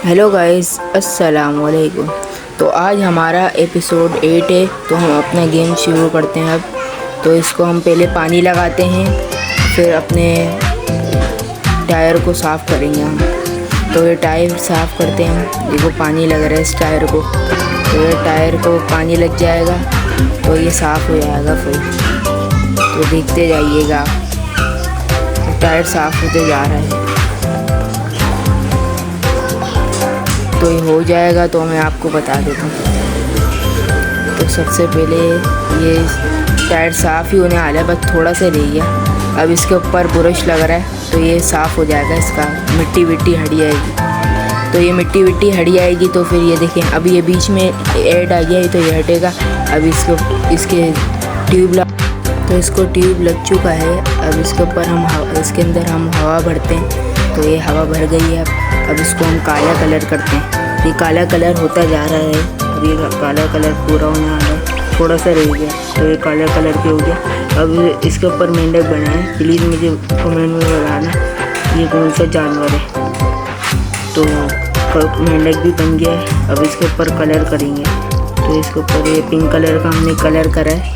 Hello guys, अस्सलाम वालेकुम। तो आज हमारा एपिसोड 8 है। तो हम अपना गेम शुरू करते हैं अब। तो इसको हम पहले पानी लगाते हैं, फिर अपने टायर को साफ़ करेंगे हम। तो ये टायर साफ़ करते हैं। देखो पानी लग रहा है इस टायर को, तो ये टायर को पानी लग जाएगा तो ये साफ़ हो जाएगा फिर। तो देखते जाइएगा, तो टायर साफ़ होते जा रहा है। तो ये हो जाएगा तो मैं आपको बता देता हूँ। तो सबसे पहले ये टायर साफ़ ही होने वाला है, बस थोड़ा सा रह गया। अब इसके ऊपर ब्रश लग रहा है तो ये साफ़ हो जाएगा, इसका मिट्टी विट्टी हट जाएगी। तो ये मिट्टी विट्टी हट जाएगी तो फिर ये देखें, अब ये बीच में ऐड आ गया है तो ये हटेगा। अब इसके ट्यूब तो इसको ट्यूब लग चुका है। अब इसके ऊपर इसके अंदर हम हवा भरते हैं। तो ये हवा भर गई है। अब इसको हम काला कलर करते हैं। ये काला कलर होता जा रहा है। अब ये काला कलर पूरा होने वाला है, थोड़ा सा रह गया तो ये काला कलर के हो गया। अब इसके ऊपर मेंढक बनाए, प्लीज़ मुझे कमेंट में बताना ये कौन सा जानवर है। तो मेंढक भी बन गया है। अब इसके ऊपर कलर करेंगे। तो इसके ऊपर ये पिंक कलर का हमने कलर करा है।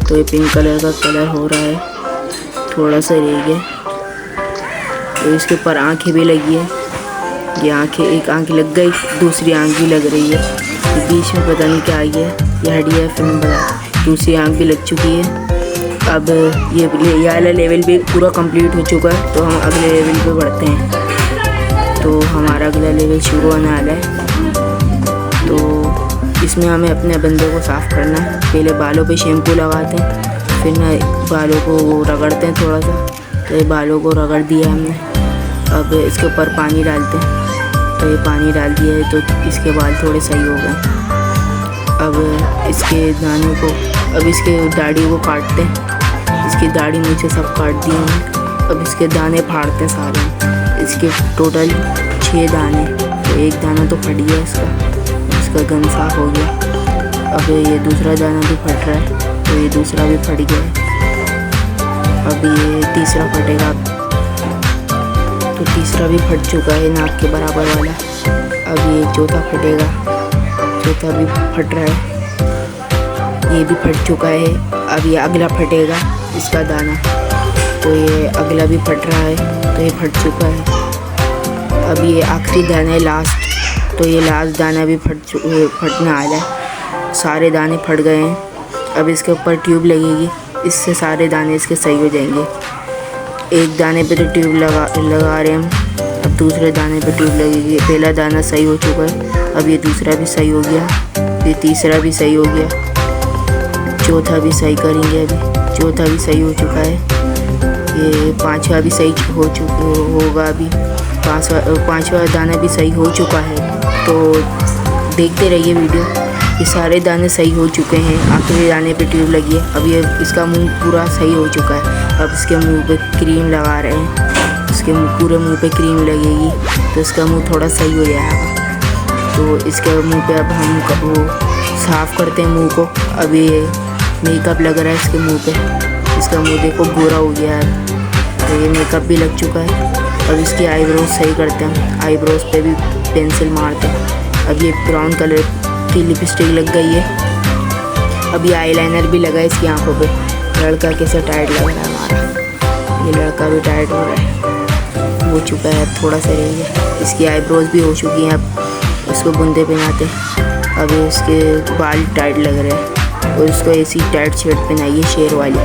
तो ये पिंक कलर का कलर हो रहा है, थोड़ा सा रह गया। तो इसके ऊपर आँखें भी लगी है। ये आँखें, एक आँख लग गई, दूसरी आँख भी लग रही है। बीच में पता नहीं क्या आ गया, ये हट गया। फिर मैं बता, दूसरी आँख भी लग चुकी है। अब ये वाला लेवल भी पूरा कंप्लीट हो चुका है। तो हम अगले लेवल पे बढ़ते हैं। तो हमारा अगला लेवल शुरू होने वाला है। तो इसमें हमें अपने बंदे को साफ़ करना है। पहले बालों पे शैम्पू लगाते हैं, फिर ना बालों को रगड़ते हैं थोड़ा सा। तो ये बालों को रगड़ दिया हमने। अब इसके ऊपर पानी डालते हैं। तो ये पानी डाल दिया है तो इसके बाल थोड़े सही हो गए। अब इसके दाने को, अब इसके दाढ़ी को काटते हैं। इसकी दाढ़ी नीचे सब काट दिए हैं। अब इसके दाने फाड़ते हैं सारे। इसके टोटल 6 दाने। तो एक दाना तो फट गया इसका गन साफ हो गया। अब ये दूसरा दाना भी फट रहा है, तो ये दूसरा भी फट गया है। अब ये तीसरा फटेगा। तो तीसरा भी फट चुका है, नाक के बराबर वाला। अब ये चौथा फटेगा, चौथा भी फट रहा है, ये भी फट चुका है। अब ये अगला फटेगा, इसका दाना। तो ये अगला भी फट रहा है, तो ये फट चुका है। अब ये आखिरी दाना है, लास्ट। तो ये लास्ट दाना भी फटने वाला है। सारे दाने फट गए हैं। अब इसके ऊपर ट्यूब लगेगी, इससे सारे दाने इसके सही हो जाएंगे। एक दाने पे तो ट्यूब लगा रहे हैं हम, अब दूसरे दाने पे ट्यूब लगेगी। पहला दाना सही हो चुका है, अब ये दूसरा भी सही हो गया, ये तीसरा भी सही हो गया, चौथा भी सही करेंगे। अभी चौथा भी सही हो चुका है, ये पांचवा भी सही होगा। अभी पांचवा दाना भी सही हो चुका है। तो देखते रहिए वीडियो। ये सारे दाने सही हो चुके हैं, आखिरी दाने पे ट्यूब लगी है। अब ये इसका मुंह पूरा सही हो चुका है। अब इसके मुंह पे क्रीम लगा रहे हैं, इसके पूरे मुंह पे क्रीम लगेगी तो इसका मुंह थोड़ा सही हो जाएगा। तो इसके मुंह पे अब हम वो साफ़ करते हैं मुंह को। अब ये मेकअप लग रहा है इसके मुंह पे, इसका मुंह देखो गोरा हो गया है। तो ये मेकअप भी लग चुका है। अब इसकी आईब्रोज सही करते हैं, आईब्रोज पे भी पेंसिल मारते हैं। अब ये ब्राउन कलर की लिपस्टिक लग गई है। अब ये आईलाइनर भी लगा है इसकी आंखों पे। लड़का कैसे टाइट लग रहा है हमारा, ये लड़का भी टाइट हो रहा है, हो चुका है, थोड़ा सा रह गया। इसकी आईब्रोज भी हो चुकी हैं। अब इसको बुंदे पहनाते हैं। अब इसके बाल टाइट लग रहे हैं और इसको ऐसी टाइट शर्ट पहनाई है शेर वाली।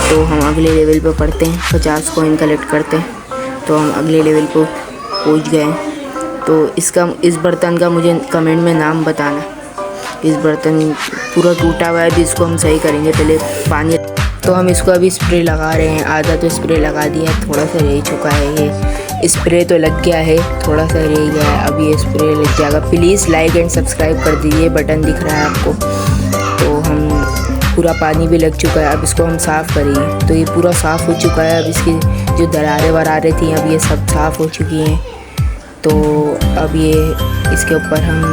तो हम अगले लेवल पे पढ़ते हैं, 50 कॉइन कलेक्ट करते हैं। तो हम अगले लेवल पर पहुँच गए हैं। तो इस बर्तन का मुझे कमेंट में नाम बताना। इस बर्तन पूरा टूटा हुआ है, अभी इसको हम सही करेंगे। पहले पानी, तो हम इसको अभी स्प्रे लगा रहे हैं। आधा तो स्प्रे लगा दिया, थोड़ा सा रह चुका है। ये स्प्रे तो लग गया है, थोड़ा सा रह गया है। अब ये स्प्रे लग जाएगा। प्लीज़ लाइक एंड सब्सक्राइब कर दीजिए, बटन दिख रहा है आपको। तो हम पूरा पानी भी लग चुका है। अब इसको हम साफ़ करेंगे। तो ये पूरा साफ़ हो चुका है। अब इसकी जो दरारें वरारें थी, अब ये सब साफ़ हो चुकी हैं। तो अब ये इसके ऊपर हम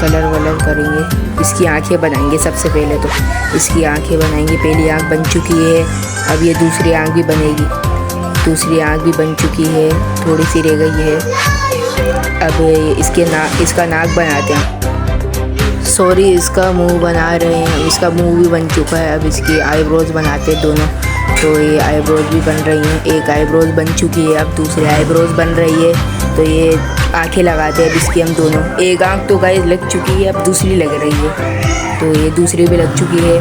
कलर वलर करेंगे। इसकी आंखें बनाएंगे। सबसे पहले तो इसकी आंखें बनाएंगे। पहली आंख बन चुकी है, अब ये दूसरी आंख भी बनेगी। दूसरी आँख भी बन चुकी है, थोड़ी सी रह गई है। अब इसका नाक बनाते हैं, सॉरी इसका मुंह बना रहे हैं। इसका मुंह भी बन चुका है, अब इसकी आईब्रोज बनाते हैं दोनों। तो ये आईब्रोज भी बन रही हैं, एक आईब्रोज बन चुकी है, अब दूसरी आईब्रोज बन रही है। तो ये आंखें लगाते हैं अब इसकी हम दोनों। एक आंख तो गाइस लग चुकी है, अब दूसरी लग रही है, तो ये दूसरी भी लग चुकी है।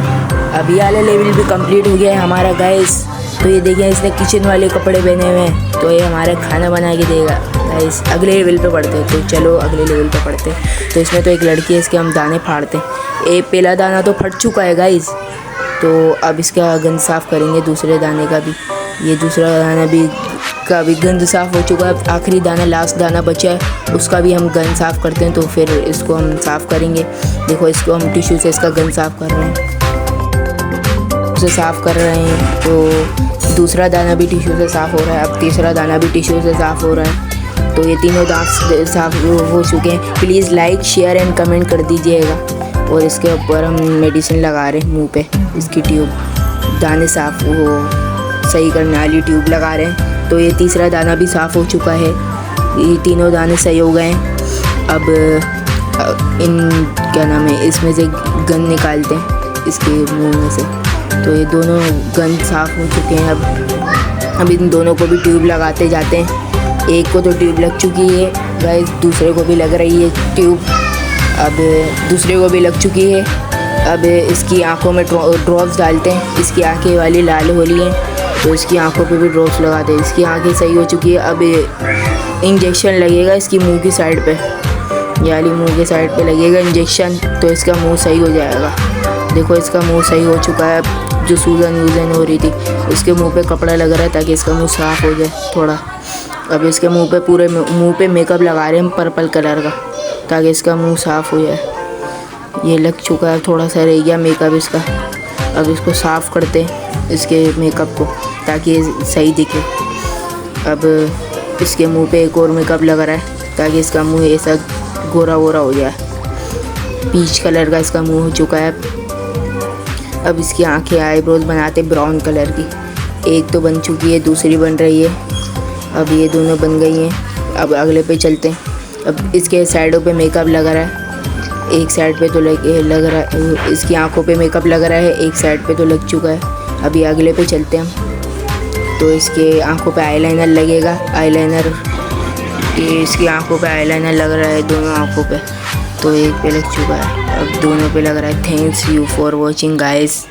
अब ये वाला लेवल भी कंप्लीट हो गया है हमारा गाइस। तो ये देखिए इसने किचन वाले कपड़े पहने हुए हैं, तो ये हमारा खाना बना के देगा गाइस। अगले लेवल पे पढ़ते हैं, तो चलो अगले लेवल पे पढ़ते हैं। तो इसमें तो एक लड़की है, इसके हम दाने फाड़ते हैं। एक पहला दाना तो फट चुका है गाइस, तो अब इसका गंद साफ़ करेंगे दूसरे दाने का भी। ये दूसरा दाना भी का भी गंद साफ़ हो चुका है। आखिरी दाना, लास्ट दाना बचा है, उसका भी हम गंद साफ़ करते हैं। तो फिर इसको हम साफ़ करेंगे। देखो इसको हम टिश्यू से इसका गंद साफ़ कर रहे हैं, उसे साफ़ कर रहे हैं। तो दूसरा दाना भी टिश्यू से साफ़ हो रहा है, अब तीसरा दाना भी टिश्यू से साफ़ हो रहा है। तो ये तीनों दांत साफ़ हो चुके हैं। Please like, share and comment कर दीजिएगा। और इसके ऊपर हम मेडिसिन लगा रहे हैं मुंह पे, इसकी ट्यूब, दाने साफ़ हो सही करने वाली ट्यूब लगा रहे हैं। तो ये तीसरा दाना भी साफ़ हो चुका है, ये तीनों दाने सही हो गए हैं। अब क्या नाम है, इसमें से गंद निकालते हैं इसके मुंह में से। तो ये दोनों गंद साफ़ हो चुके हैं। अब इन दोनों को भी ट्यूब लगाते जाते हैं। एक को तो ट्यूब लग चुकी है गाइस, दूसरे को भी लग रही है ट्यूब, अब दूसरे को भी लग चुकी है। अब इसकी आंखों में ड्रॉप्स डालते हैं, इसकी आंखें वाली लाल हो रही हैं, तो इसकी आंखों पे भी ड्रॉप्स लगाते हैं। इसकी आंखें सही हो चुकी है। अब इंजेक्शन लगेगा इसकी मुंह की साइड पे, यानी मुंह के साइड पे लगेगा इंजेक्शन, तो इसका मुंह सही हो जाएगा। देखो इसका मुंह सही हो चुका है। जो सूजन वूजन हो रही थी, इसके मुंह पे कपड़ा लग रहा है ताकि इसका मुंह साफ़ हो जाए थोड़ा। अब इसके मुंह पे पूरे मुंह पे मेकअप लगा रहे हैं हम पर्पल कलर का, ताकि इसका मुंह साफ़ हो जाए। ये लग चुका है, थोड़ा सा रह गया मेकअप इसका। अब इसको साफ़ करते हैं इसके मेकअप को, ताकि सही दिखे। अब इसके मुंह पे एक और मेकअप लग रहा है, ताकि इसका मुंह ऐसा गोरा गोरा हो जाए। पीच कलर का इसका मुंह हो चुका है। अब इसकी आंखें, आईब्रोज बनाते ब्राउन कलर की। एक तो बन चुकी है, दूसरी बन रही है। अब ये दोनों बन गई हैं। अब अगले पे चलते हैं। अब इसके साइडों पे मेकअप लग रहा है, एक साइड पे तो लग रहा है, इसकी आंखों पे मेकअप लग रहा है, एक साइड पे तो लग चुका है। अभी अगले पे चलते हैं हम। तो इसके आंखों पे आईलाइनर लगेगा, आईलाइनर, ये इसकी आंखों पे आईलाइनर लग रहा है, दोनों आंखों पे। तो एक पे लग चुका है, अब दोनों पे लग रहा है। Thanks you for watching guys.